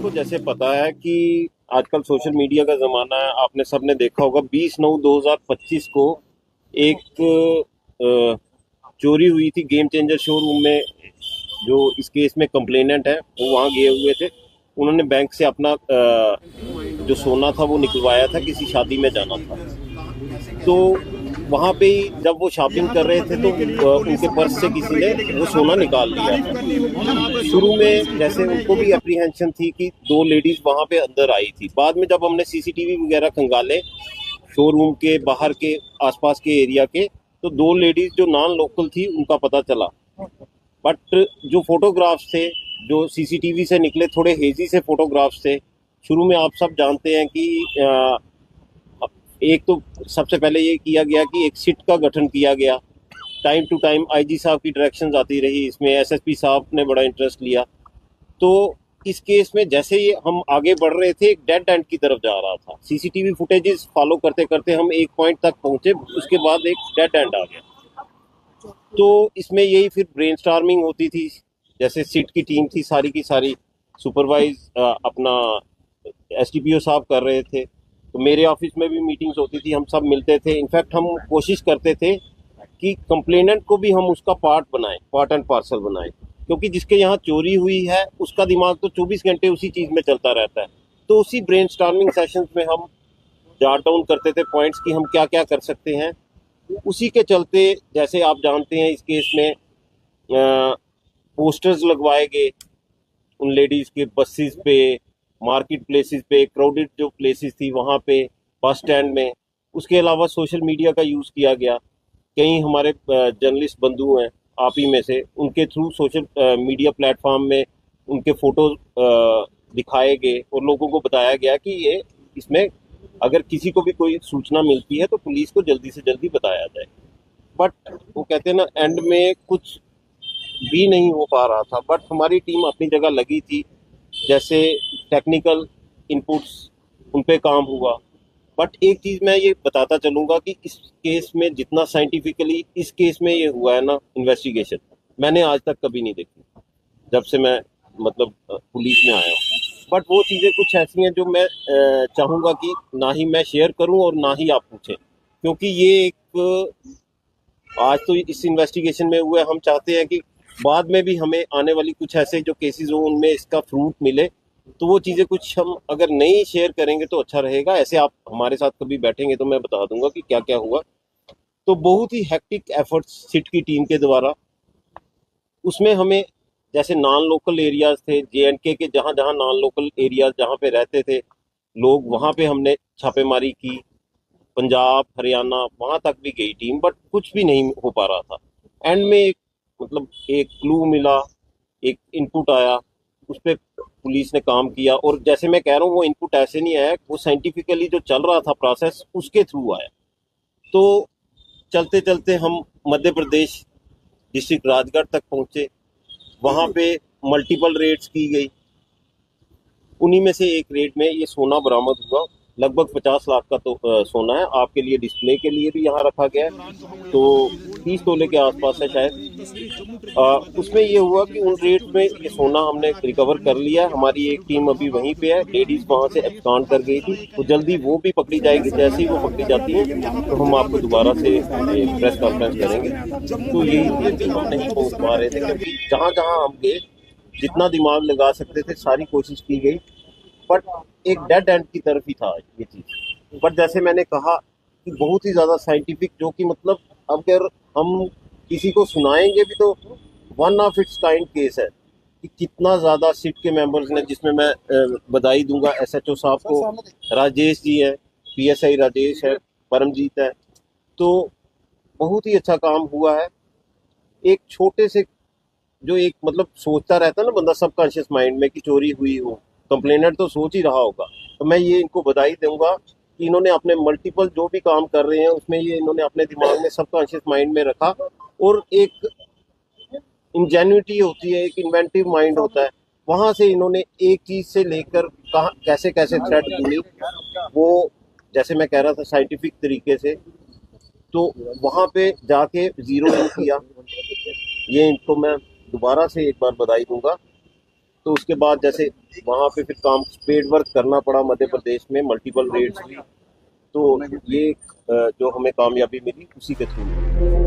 आपको जैसे पता है कि आजकल सोशल मीडिया का ज़माना है, आपने सबने देखा होगा 20/9/2025 को एक चोरी हुई थी गेम चेंजर शोरूम में। जो इस केस में कंप्लेनेंट है वो वहाँ गए हुए थे। उन्होंने बैंक से अपना जो सोना था वो निकलवाया था, किसी शादी में जाना था। तो वहाँ पे ही जब वो शॉपिंग कर रहे थे तो उनके पर्स से किसी ने वो सोना निकाल लिया था। शुरू में जैसे उनको भी अप्रीहेंशन थी कि दो लेडीज वहाँ पे अंदर आई थी। बाद में जब हमने सीसीटीवी वगैरह खंगाले शोरूम के बाहर के आसपास के एरिया के, तो दो लेडीज जो नॉन लोकल थी उनका पता चला। बट जो फोटोग्राफ्स थे जो सीसीटीवी से निकले, थोड़े हेजी से फोटोग्राफ्स थे। शुरू में आप सब जानते हैं कि एक तो सबसे पहले ये किया गया कि एक सिट का गठन किया गया। टाइम टू टाइम आईजी साहब की डायरेक्शंस आती रही, इसमें एसएसपी साहब ने बड़ा इंटरेस्ट लिया। तो इस केस में जैसे ही हम आगे बढ़ रहे थे, एक डेड एंड की तरफ जा रहा था। सीसीटीवी फुटेजेस फॉलो करते करते हम एक पॉइंट तक पहुंचे, उसके बाद एक डेड एंड आ गया। तो इसमें यही फिर ब्रेनस्टॉर्मिंग होती थी। जैसे सिट की टीम थी सारी की सारी, सुपरवाइज अपना एसडीपीओ साहब कर रहे थे। तो मेरे ऑफिस में भी मीटिंग्स होती थी, हम सब मिलते थे। इनफैक्ट हम कोशिश करते थे कि कंप्लेनेंट को भी हम उसका पार्ट बनाएं, पार्ट एंड पार्सल बनाएं, क्योंकि जिसके यहाँ चोरी हुई है उसका दिमाग तो 24 घंटे उसी चीज़ में चलता रहता है। तो उसी ब्रेनस्टॉर्मिंग सेशंस में हम जॉट डाउन करते थे पॉइंट्स कि हम क्या क्या कर सकते हैं। उसी के चलते जैसे आप जानते हैं इस केस में पोस्टर्स लगवाए गए उन लेडीज़ के बसेस पे, मार्केट प्लेसेस पे, क्राउडेड जो प्लेसेस थी वहाँ पे, बस स्टैंड में। उसके अलावा सोशल मीडिया का यूज़ किया गया। कई हमारे जर्नलिस्ट बंधु हैं आप ही में से, उनके थ्रू सोशल मीडिया प्लेटफॉर्म में उनके फोटोज दिखाए गए और लोगों को बताया गया कि ये इसमें अगर किसी को भी कोई सूचना मिलती है तो पुलिस को जल्दी से जल्दी बताया जाए। बट वो कहते हैं ना, एंड में कुछ भी नहीं हो पा रहा था। बट हमारी टीम अपनी जगह लगी थी। जैसे टेक्निकल इनपुट्स उन पे काम हुआ। बट एक चीज़ मैं ये बताता चलूँगा कि इस केस में जितना साइंटिफिकली इस केस में ये हुआ है ना इन्वेस्टिगेशन, मैंने आज तक कभी नहीं देखी जब से मैं मतलब पुलिस में आया हूँ। बट वो चीज़ें कुछ ऐसी हैं जो मैं चाहूँगा कि ना ही मैं शेयर करूँ और ना ही आप पूछें, क्योंकि ये एक आज तो इस इन्वेस्टिगेशन में हुआ है। हम चाहते हैं कि बाद में भी हमें आने वाली कुछ ऐसे जो केसेस हो उनमें इसका फ्रूट मिले। तो वो चीज़ें कुछ हम अगर नहीं शेयर करेंगे तो अच्छा रहेगा। ऐसे आप हमारे साथ कभी बैठेंगे तो मैं बता दूंगा कि क्या क्या हुआ। तो बहुत ही हेक्टिक एफर्ट्स सिट की टीम के द्वारा, उसमें हमें जैसे नॉन लोकल एरियाज थे जेएंडके के, जहाँ जहाँ नॉन लोकल एरियाज जहाँ पे रहते थे लोग, वहाँ पे हमने छापेमारी की। पंजाब हरियाणा वहाँ तक भी गई टीम, बट कुछ भी नहीं हो पा रहा था। एंड में एक मतलब एक क्लू मिला, एक इनपुट आया, उस पर पुलिस ने काम किया। और जैसे मैं कह रहा हूँ वो इनपुट ऐसे नहीं आया, वो साइंटिफिकली जो चल रहा था प्रोसेस उसके थ्रू आया। तो चलते चलते हम मध्य प्रदेश डिस्ट्रिक्ट राजगढ़ तक पहुंचे। वहाँ पे मल्टीपल रेड्स की गई। उन्हीं में से एक रेड में ये सोना बरामद हुआ। लगभग 50 लाख का तो सोना है। आपके लिए डिस्प्ले के लिए भी यहाँ रखा गया है। तो 30 तोले के आसपास है शायद। उसमें ये हुआ कि उन रेट में ये सोना हमने रिकवर कर लिया। हमारी एक टीम अभी वहीं पे है, लेडीज वहाँ से एब्सकॉन्ड कर गई थी, तो जल्दी वो भी पकड़ी जाएगी। जैसे ही वो पकड़ी जाती है तो हम आपको दोबारा से प्रेस कॉन्फ्रेंस करेंगे। तो यही थी, हम नहीं पहुँच पा रहे थे क्योंकि जहाँ जहाँ हम गए जितना दिमाग लगा सकते थे सारी कोशिश की गई, बट एक डेड एंड की तरफ ही था ये चीज़। बट जैसे मैंने कहा कि बहुत ही ज़्यादा साइंटिफिक, जो कि मतलब अगर हम किसी को सुनाएंगे भी तो one of its kind case है कि कितना ज़्यादा सिट के मेंबर्स ने, जिसमें मैं बधाई दूंगा एसएचओ साहब को, राजेश जी है, पीएसआई राजेश है, परमजीत है। तो बहुत ही अच्छा काम हुआ है। एक छोटे से जो एक मतलब सोचता रहता है ना बंदा सबकॉन्शियस माइंड में कि चोरी हुई हो, कंप्लेनेंट तो सोच ही रहा होगा। तो मैं ये इनको बधाई दूंगा कि इन्होंने अपने मल्टीपल जो भी काम कर रहे हैं उसमें ये इन्होंने अपने दिमाग में सबकॉन्शियस माइंड में रखा। और एक इंजेन्युइटी होती है, एक इन्वेंटिव माइंड होता है, वहां से इन्होंने एक चीज से लेकर कहाँ कैसे कैसे थ्रेड ढूंढी, वो जैसे मैं कह रहा था साइंटिफिक तरीके से, तो वहां पे जाके जीरो इन किया। ये इनको मैं दोबारा से एक बार बधाई दूंगा। तो उसके बाद जैसे वहाँ पे फिर काम पेड वर्क करना पड़ा मध्य प्रदेश में, मल्टीपल रेड्स हुई, तो ये जो हमें कामयाबी मिली उसी के थ्रू।